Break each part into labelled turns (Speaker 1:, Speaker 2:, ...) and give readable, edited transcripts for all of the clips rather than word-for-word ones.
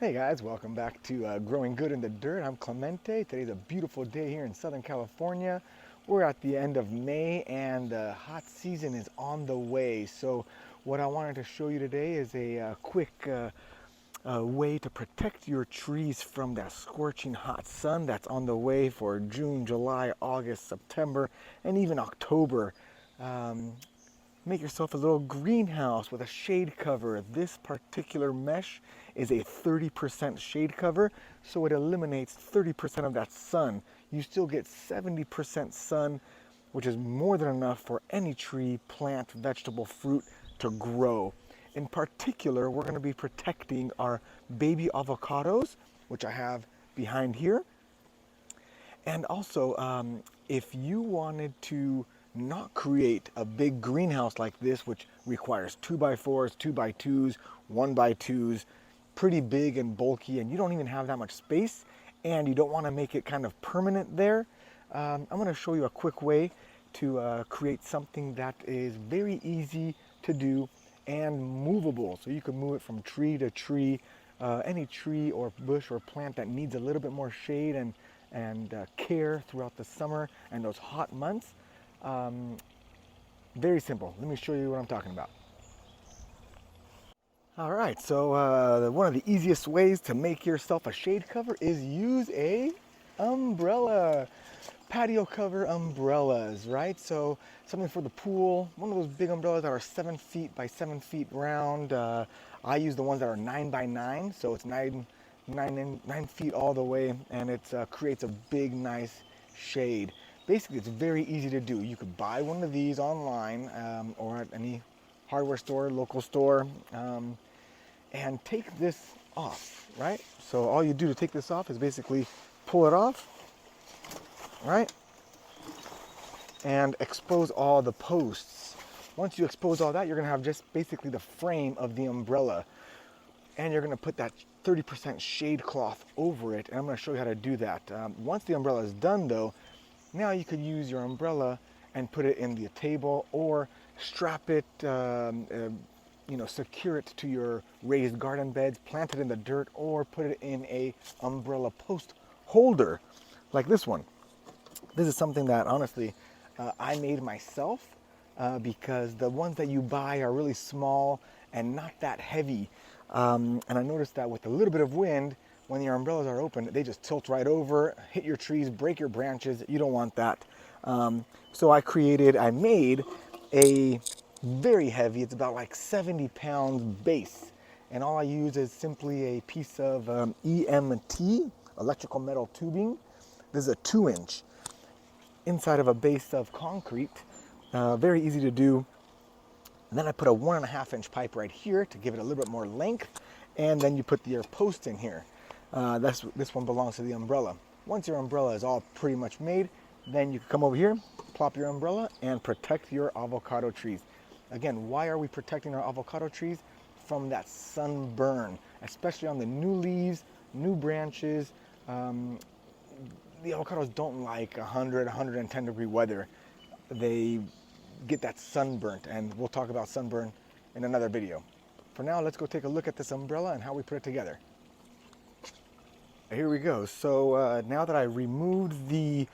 Speaker 1: Hey guys, welcome back to Growing Good in the Dirt. I'm Clemente. Today's a beautiful day here in Southern California. We're at the end of May and the hot season is on the way. So what I wanted to show you today is a quick way to protect your trees from that scorching hot sun that's on the way for June, July, August, September, and even October. Um, Make yourself a little greenhouse with a shade cover. This particular mesh is a 30% shade cover, so it eliminates 30% of that sun. You still get 70% sun, which is more than enough for any tree, plant, vegetable, fruit to grow. In particular, we're going to be protecting our baby avocados, which I have behind here. And also, if you wanted to not create a big greenhouse like this, which requires 2x4s, 2x2s, 1x2s, pretty big and bulky, and you don't even have that much space, and you don't want to make it kind of permanent there, I'm going to show you a quick way to create something that is very easy to do and movable. So you can move it from tree to tree, any tree or bush or plant that needs a little bit more shade and care throughout the summer and those hot months. Very simple. Let me show you what I'm talking about. All right, so one of the easiest ways to make yourself a shade cover is use a umbrella. Patio cover umbrellas, right? So something for the pool, one of those big umbrellas that are 7 feet by 7 feet round. I use the ones that are 9 by 9, so it's 9 feet all the way, and it creates a big, nice shade. Basically, it's very easy to do. You could buy one of these online or at any hardware store, local store, and take this off, right? So all you do to take this off is basically pull it off, right? And expose all the posts. Once you expose all that, you're gonna have just basically the frame of the umbrella. And you're gonna put that 30% shade cloth over it, and I'm gonna show you how to do that. Once the umbrella is done though, now you could use your umbrella and put it in the table or strap it, secure it to your raised garden beds, plant it in the dirt, or put it in a umbrella post holder like this one. This is something that honestly I made myself because the ones that you buy are really small and not that heavy. And I noticed that with a little bit of wind, when your umbrellas are open, they just tilt right over, hit your trees, break your branches. You don't want that. So I made a very heavy, it's about like 70 pounds base. And all I use is simply a piece of EMT, electrical metal tubing. This is a 2-inch inside of a base of concrete. Very easy to do. And then I put a 1.5-inch pipe right here to give it a little bit more length. And then you put your post in here. This one belongs to the umbrella. Once your umbrella is all pretty much made, then you can come over here, plop your umbrella, and protect your avocado trees. Again, why are we protecting our avocado trees? From that sunburn, especially on the new leaves, new branches. The avocados don't like 100, 110 degree weather. They get that sunburnt, and we'll talk about sunburn in another video. For now, let's go take a look at this umbrella and how we put it together. Here we go. So now that I removed the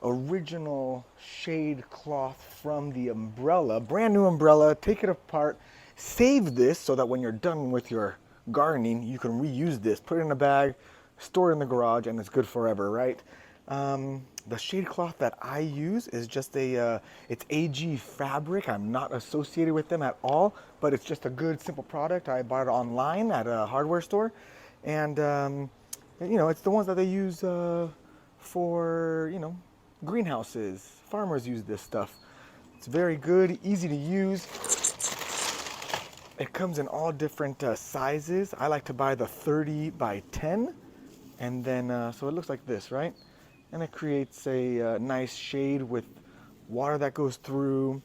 Speaker 1: original shade cloth from the umbrella, brand new umbrella, take it apart, save this so that when you're done with your gardening, you can reuse this, put it in a bag, store it in the garage, and it's good forever, right? The shade cloth that I use is just it's AG fabric. I'm not associated with them at all, but it's just a good, simple product. I bought it online at a hardware store, and it's the ones that they use for, greenhouses. Farmers use this stuff. It's very good, easy to use. It comes in all different sizes. I like to buy the 30 by 10, and then so it looks like this, right? And it creates a nice shade with water that goes through.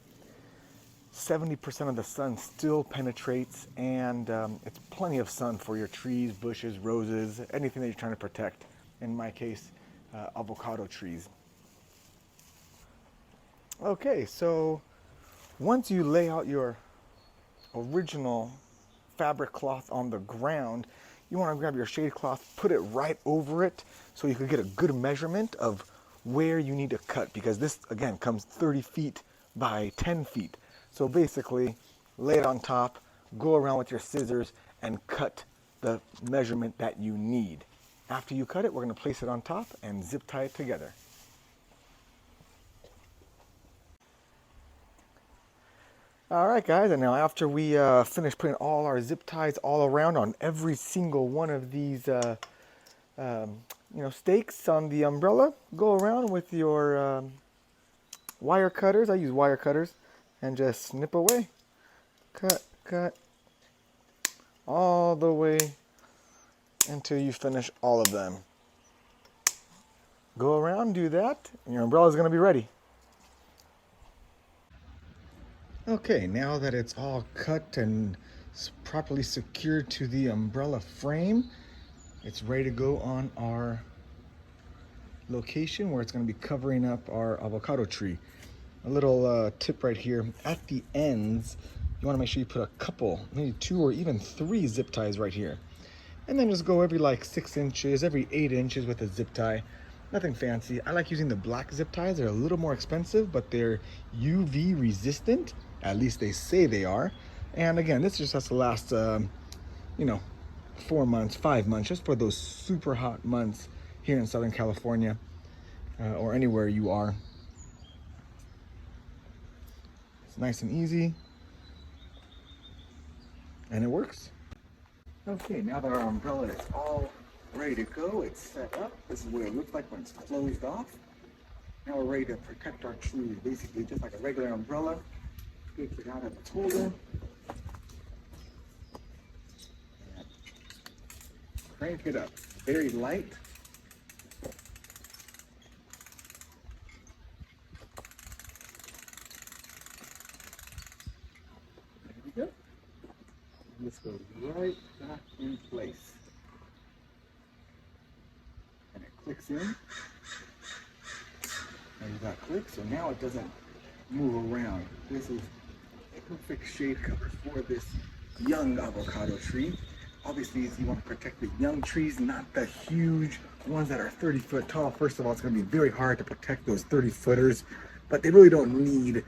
Speaker 1: 70% of the sun still penetrates, and it's plenty of sun for your trees, bushes, roses, anything that you're trying to protect. In my case, avocado trees. Okay, so once you lay out your original fabric cloth on the ground, you want to grab your shade cloth, put it right over it so you can get a good measurement of where you need to cut, because this again comes 30 feet by 10 feet. So basically, lay it on top, go around with your scissors and cut the measurement that you need. After you cut it, we're going to place it on top and zip tie it together. All right, guys, and now after we finish putting all our zip ties all around on every single one of these stakes on the umbrella, go around with your wire cutters. I use wire cutters and just snip away. Cut all the way until you finish all of them. Go around, do that, and your umbrella is going to be ready. Okay, now that it's all cut and properly secured to the umbrella frame, it's ready to go on our location where it's going to be covering up our avocado tree. A little tip right here, at the ends, you want to make sure you put a couple, maybe 2 or even 3 zip ties right here. And then just go every like 6 inches, every 8 inches with a zip tie. Nothing fancy. I like using the black zip ties. They're a little more expensive, but they're UV resistant. At least they say they are. And again, this just has to last, 4 months, 5 months, just for those super hot months here in Southern California or anywhere you are. It's nice and easy, and it works. Okay, now that our umbrella is all ready to go, it's set up. This is what it looks like when it's closed off. Now we're ready to protect our tree, basically just like a regular umbrella. Take it out of its holder. Crank it up, very light. There we go. And this goes right back in place. And it clicks in. And that clicks, so now it doesn't move around. This is a perfect shade cover for this young avocado tree. Obviously, you want to protect the young trees, not the huge ones that are 30 foot tall. First of all, it's going to be very hard to protect those 30 footers, but they really don't need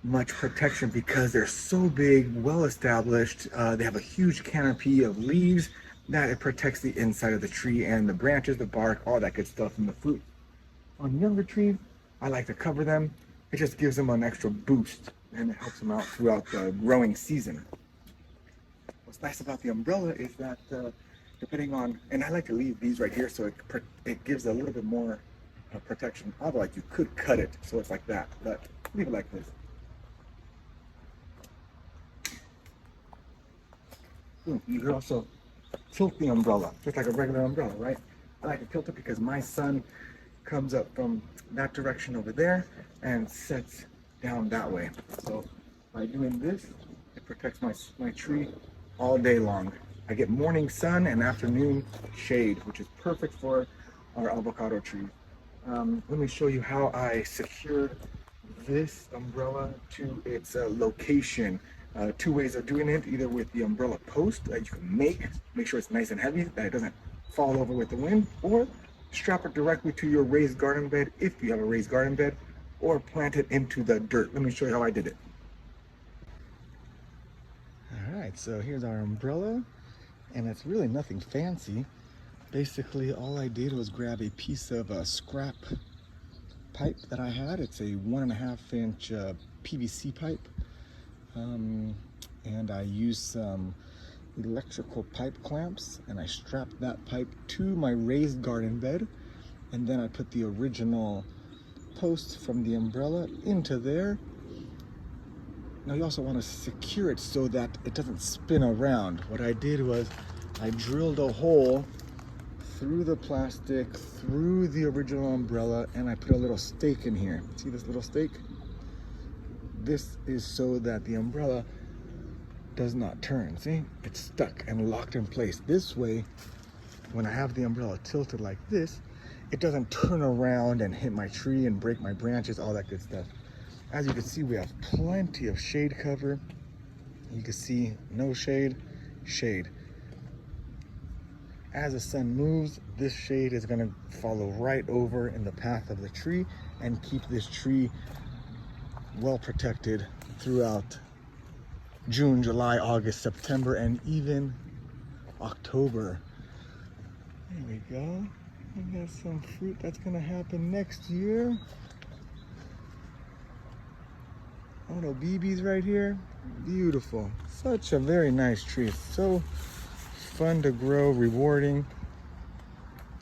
Speaker 1: much protection because they're so big, well established. They have a huge canopy of leaves that it protects the inside of the tree and the branches, the bark, all that good stuff, and the fruit. On younger trees, I like to cover them. It just gives them an extra boost and it helps them out throughout the growing season. What's nice about the umbrella is that depending on, and I like to leave these right here so it gives a little bit more protection. Otherwise you could cut it so it's like that, but leave it like this. You could also tilt the umbrella, just like a regular umbrella, right? I like to tilt it because my sun comes up from that direction over there and sets down that way. So by doing this, it protects my tree all day long. I get morning sun and afternoon shade, which is perfect for our avocado tree. Let me show you how I secured this umbrella to its location. 2 ways of doing it, either with the umbrella post that you can make sure it's nice and heavy, that it doesn't fall over with the wind, or strap it directly to your raised garden bed if you have a raised garden bed, or plant it into the dirt. Let me show you how I did it. All right, so here's our umbrella, and it's really nothing fancy. Basically, all I did was grab a piece of scrap pipe that I had. It's a 1.5 inch PVC pipe. And I used some electrical pipe clamps and I strapped that pipe to my raised garden bed, and then I put the original post from the umbrella into there. Now you also want to secure it so that it doesn't spin around. What I did was I drilled a hole through the plastic, through the original umbrella, and I put a little stake in here. See this little stake? This is so that the umbrella does not turn. See, it's stuck and locked in place. This way, when I have the umbrella tilted like this, it doesn't turn around and hit my tree and break my branches, all that good stuff. As you can see, we have plenty of shade cover. You can see no shade, shade. as the sun moves, this shade is gonna follow right over in the path of the tree and keep this tree well protected throughout June, July, August, September, and even October. There we go. We got some fruit that's gonna happen next year. Oh, no BBs right here. Beautiful. Such a very nice tree. So fun to grow, rewarding.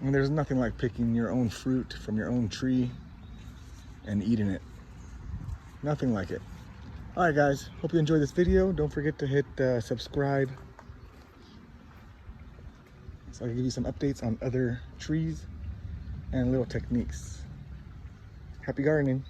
Speaker 1: And there's nothing like picking your own fruit from your own tree and eating it. Nothing like it. All right, guys. Hope you enjoyed this video. Don't forget to hit subscribe, so I can give you some updates on other trees and little techniques. Happy gardening.